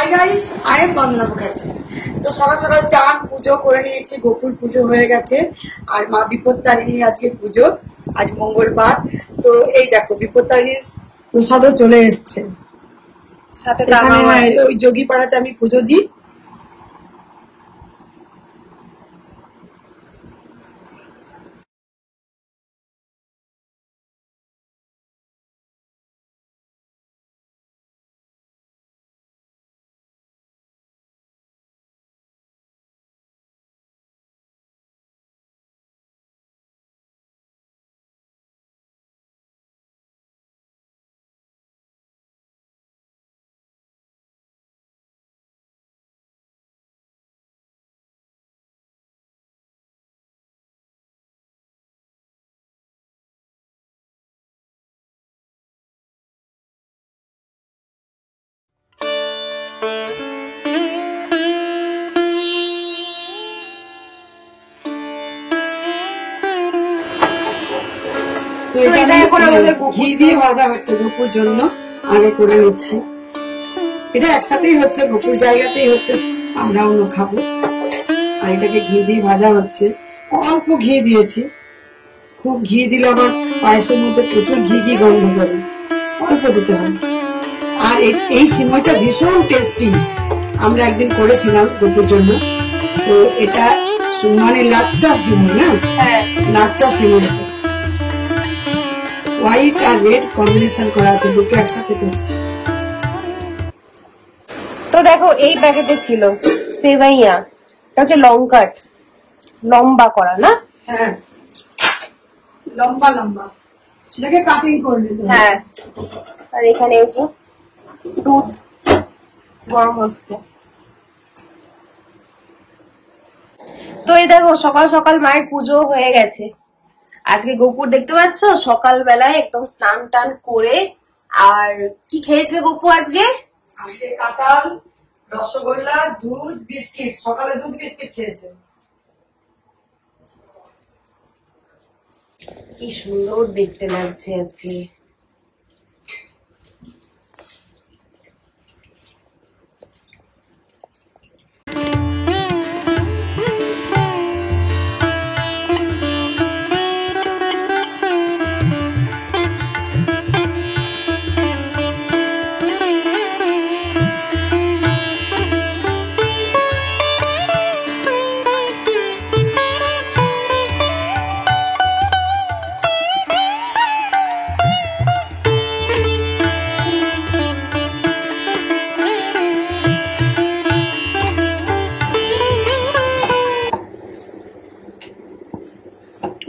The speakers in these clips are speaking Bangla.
হাই গাইস, আই এম বন্দনা মুখার্জি। তো সকাল সকাল চান পুজো করে নিয়েছি, গোকুল পুজো হয়ে গেছে, আর মা বিপত্তারিণীর আজকে পুজো, আজ মঙ্গলবার। তো এই দেখো বিপত্তারিণীর প্রসাদও চলে এসছে সাথে। ওই যোগী পাড়াতে আমি পুজো দিই। ঘি দিয়ে ভাজা হচ্ছে গোপুর জন্য, আগে করে নিচ্ছি। এটা একসাথেই হচ্ছে, গোপুর জায়গাতেই হচ্ছে, আমরা অন্য খাবো। আর এটাকে ঘি দিয়ে ভাজা হচ্ছে, অল্প ঘি দিয়েছি। খুব ঘি দিলে আবার পায়েসের মধ্যে প্রচুর ঘি ঘি গন্ধ করে, অল্প দিতে হবে। আর এই সিমইটা ভীষণ টেস্টি, আমরা একদিন করেছিলাম গোপুর জন্য। তো এটা মানে লাচ্চা সিমই, না? হ্যাঁ, লাচ্চা সিমই। হোয়াইট আর রেড কম্বিনেশন করা আছে, দুটো একসাথে করছি। তো দেখো এই প্যাকেটে ছিল সেভাইয়া, এটা হচ্ছে লঙ্কাট, লম্বা করা, না? হ্যাঁ, লম্বা লম্বা, সেটাকে কাটিং করে নিতে হবে। হ্যাঁ, আর এখানে এই যে দুধ গরম হচ্ছে। তো এই দেখো সকাল সকাল মায়ের পুজো হয়ে গেছে। আজকে গোপুর দেখতে পাচ্ছ সকালবেলায় একদম স্নান টান করে। আর কি খেয়েছে গোপু আজকে? আজকে কাঁঠাল, রসগোল্লা, দুধ, বিস্কিট। সকালে দুধ বিস্কিট খেয়েছে। কি সুন্দর দেখতে লাগছে আজকে।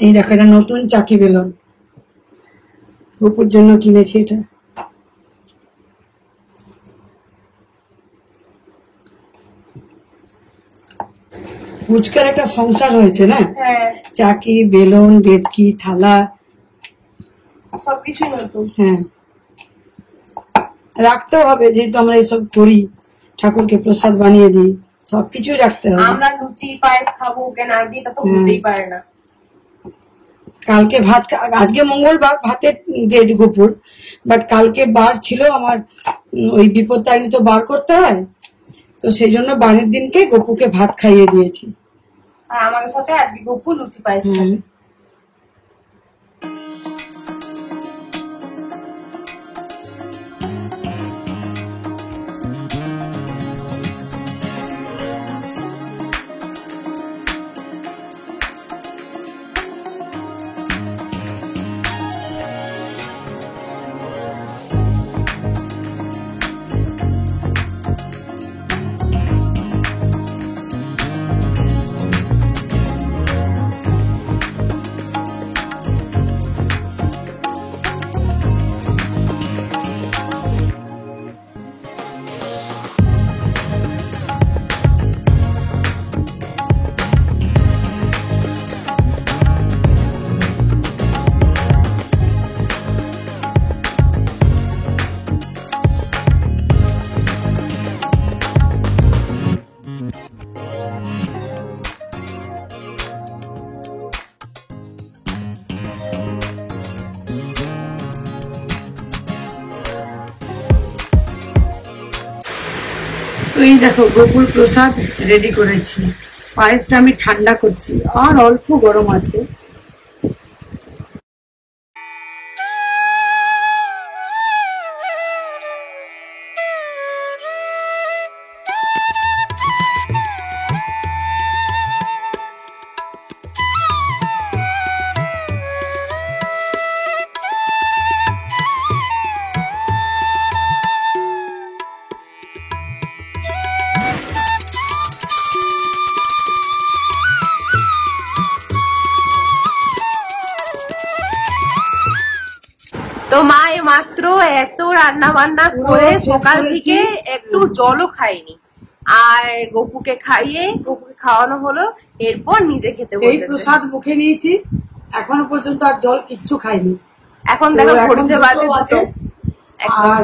এই দেখো, এটা নতুন চাকি বেলন, গোপুর জন্য কিনেছি। এটা ফুচকার একটা সংসার হয়েছে, না? চাকি, বেলন, ডেচকি, থালা সবকিছুই নতুন। হ্যাঁ, রাখতেও হবে, যেহেতু আমরা এসব করি, ঠাকুরকে প্রসাদ বানিয়ে দিই, সবকিছুই রাখতে হবে। আমরা লুচি পায়েস খাবো, ওকে না দিই, এটা তো হতেই পারে না। কালকে ভাত, আজকে মঙ্গলবার, ভাতের ডেট গোপুর, বাট কালকে বার ছিল আমার, ওই বিপত্তারিণী তো বার করতে হয়, তো সেই জন্য বারের দিনকে গোপুকে ভাত খাইয়ে দিয়েছি। আর আমাদের সাথে আজকে গোপু লুচি পায়েস খাবে। এই দেখো গোপুর প্রসাদ রেডি করেছি। পায়েসটা আমি ঠান্ডা করছি, আর অল্প গরম আছে। তো মা মাত্র এত রান্না বান্না করে সকাল থেকে একটু জলও খাইনি, আর গপুকে খাওয়ানো হলো, এরপর নিজে খেতে সেই প্রসাদ মুখে নিয়েছি, এখনো পর্যন্ত আর জল কিচ্ছু খাইনি। এখন দেখো ঘড়িতে বাজে 2। আর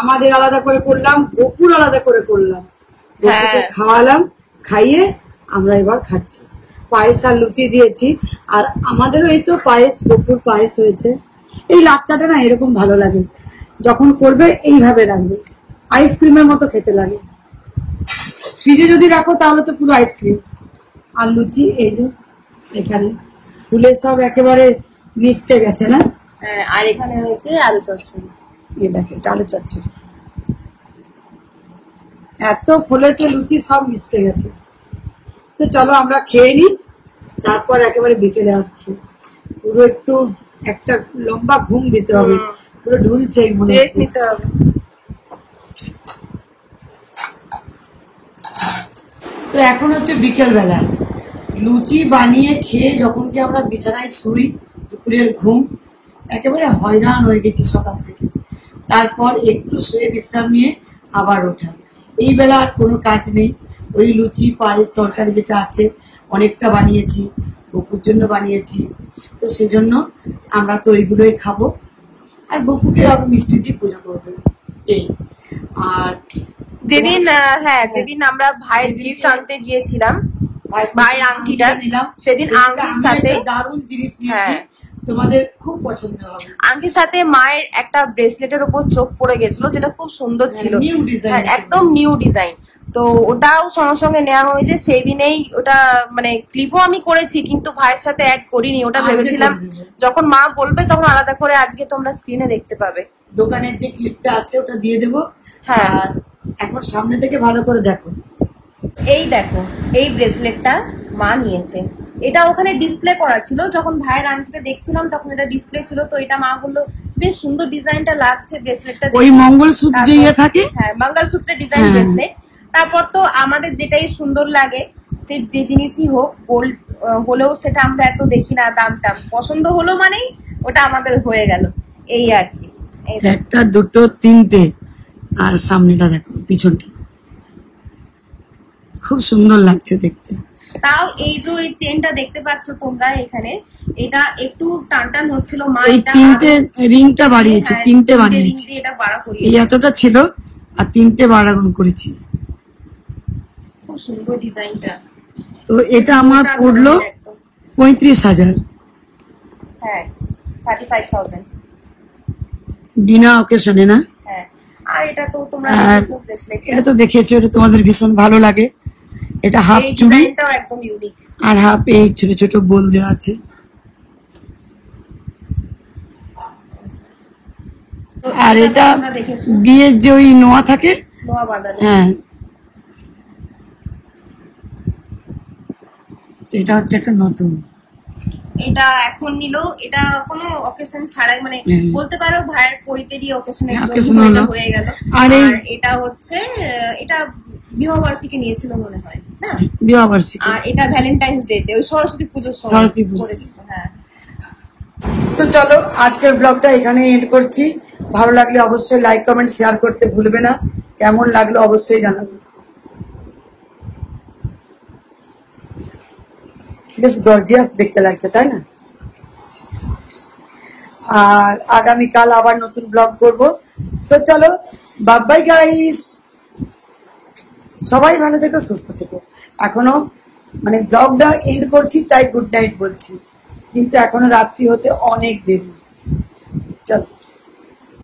আমাদের আলাদা করে করলাম, গপুর আলাদা করে করলাম, গপুকে খাওয়ালাম, খাইয়ে আমরা এবার খাচ্ছি। পায়েস আর লুচি দিয়েছি, আর আমাদেরও এই তো পায়েস, গপুর পায়েস হয়েছে। এই লাচ্চাটা না এরকম ভালো লাগে, যখন করবে এইভাবে রাখবে, আইসক্রিমের মতো খেতে লাগে। ফ্রিজে যদি রাখো তাহলে তো পুরো আইসক্রিম। আর লুচি এই যে এখানে ফুলে সব একেবারে মিশতে গেছে না। আর এখানে হয়েছে আলু চচ্চড়ি। এই দেখে আলু চচ্চড়ি এত ফুলেছে, লুচি সব মিশতে গেছে। তো চলো আমরা খেয়ে নিই, তারপর একেবারে বিকেলে আসছি। পুরো একটু একটা লম্বা ঘুম দিতে হবে, পুরো ঢুলছে মনে হচ্ছে। তো এখন হচ্ছে বিকেল বেলা, লুচি বানিয়ে খেয়ে যখন কি আমরা বিছানায় শুই, দুপুরের ঘুম, একেবারে হয়রান হয়ে গেছি সকাল থেকে। তারপর একটু শুয়ে বিশ্রাম নিয়ে আবার ওঠা। এই বেলা আর কোনো কাজ নেই, ওই লুচি পায়েস তরকারি যেটা আছে অনেকটা বানিয়েছি, গপুর জন্য বানিয়েছি, তো সেজন্য আমরা তো ওইগুলোই খাবো। আর গপুকে আরো মিষ্টি দিয়ে পুজো করবো এই। আর যেদিন আমরা ভাইয়ের গিফট আনতে গিয়েছিলাম, ভাইয়ের আংটিটা নিলাম, সেদিন আংটির সাথে দারুণ জিনিস নিয়েছি, তোমাদের খুব পছন্দ হবে। আংটির সাথে মায়ের একটা ব্রেসলেটের উপর চোখ পড়ে গেছিল, যেটা খুব সুন্দর ছিল, একদম নিউ ডিজাইন। তো ওটাও সঙ্গে সঙ্গে নেওয়া হয়েছে সেই দিনেই। ওটা মানে ক্লিপও আমি করেছি, কিন্তু ভাইয়ের সাথে অ্যাড করিনি। ওটা ভেবেছিলাম যখন মা বলবে তখন আলাদা করে আজকে তোমরা স্ক্রিনে দেখতে পাবে। দোকানের যে ক্লিপটা আছে ওটা দিয়ে দেবো। হ্যাঁ, এখন সামনে থেকে ভালো করে দেখো। এই দেখো, এই ব্রেসলেটটা মা নিয়েছে। এটা ওখানে ডিসপ্লে করা ছিল, যখন ভাইয়ের আংটিটা দেখছিলাম তখন এটা ডিসপ্লে ছিল। তো এটা মা বললো বেশ সুন্দর ডিজাইনটা লাগছে ব্রেসলেটটা, ওই মঙ্গলসূত্র যে ইয়ে থাকে, হ্যাঁ মঙ্গলসূত্রের ডিজাইন ব্রেসলেট। তারপর তো আমাদের যেটাই সুন্দর লাগে, সে যে জিনিসই হোক, গোল্ড হলেও সেটা আমরা এত দেখি না, দামটা পছন্দ হলো মানেই ওটা আমাদের হয়ে গেল, এই আর কি। একটা দুটো তিনটে, আর সামনেটা দেখো, পিছনটা খুব সুন্দর লাগছে দেখতে। তাও এই যে এই চেনটা দেখতে পাচ্ছ তোমরা এখানে, এটা একটু টান টান হচ্ছিল, মা এটা তিনটে রিংটা বাড়িয়েছে, তিনটে বানিয়েছে, এটা বাড়া করিয়েছে। এই এতটা ছিল আর তিনটে বাড়াগুন করেছি, খুব সুন্দর ডিজাইনটা। তো এটা আমার পড়লো 35,000। হ্যাঁ, 35,000 বিনা অকেশনে না। হ্যাঁ, আর এটা তো তোমরা দেখেছো ব্রেসলেট, এটা তো দেখেছো, এটা তোমাদের ভীষণ ভালো লাগে। এটা হাফ চুড়ি, একদম ইউনিক, আর হাফ এই ছোট ছোট বোল দেওয়া আছে। আর এটা বিয়ের যে ওই নোয়া থাকে, নোয়া বাঁধানো, হ্যাঁ, এটা হচ্ছে একটা নতুন। এটা এখন নিল, এটা কোনো অকেশন ছাড়াই, মানে বলতে পারো ভাইয়ের পৈতেরই অকেশনের জন্য হয়ে গেল। আর এটা হচ্ছে, এটা বিবাহবার্ষিকী নিয়েছিল মনে হয় না, বিবাহবার্ষিকী। আর এটা ভ্যালেন্টাইন্স ডে তে, ওই সরস্বতী পুজোর সময় করেছিল। হ্যাঁ, তো চলো আজকের ব্লগটা এখানে এন্ড করছি। ভালো লাগলে অবশ্যই লাইক কমেন্ট শেয়ার করতে ভুলবে না। কেমন লাগলো অবশ্যই জানাবে। বেশ গর্জিয়াস দেখতে লাগছে, তাই না? আর আগামীকাল আবার নতুন ব্লগ করব। তো চলো, বাই বাই গাইস, সবাই ভালো থেকো, সুস্থ থেকো। এখনো মানে ব্লগটা এন্ড করছি তাই গুড নাইট বলছি, কিন্তু এখনো রাত্রি হতে অনেক দেরি। চলো।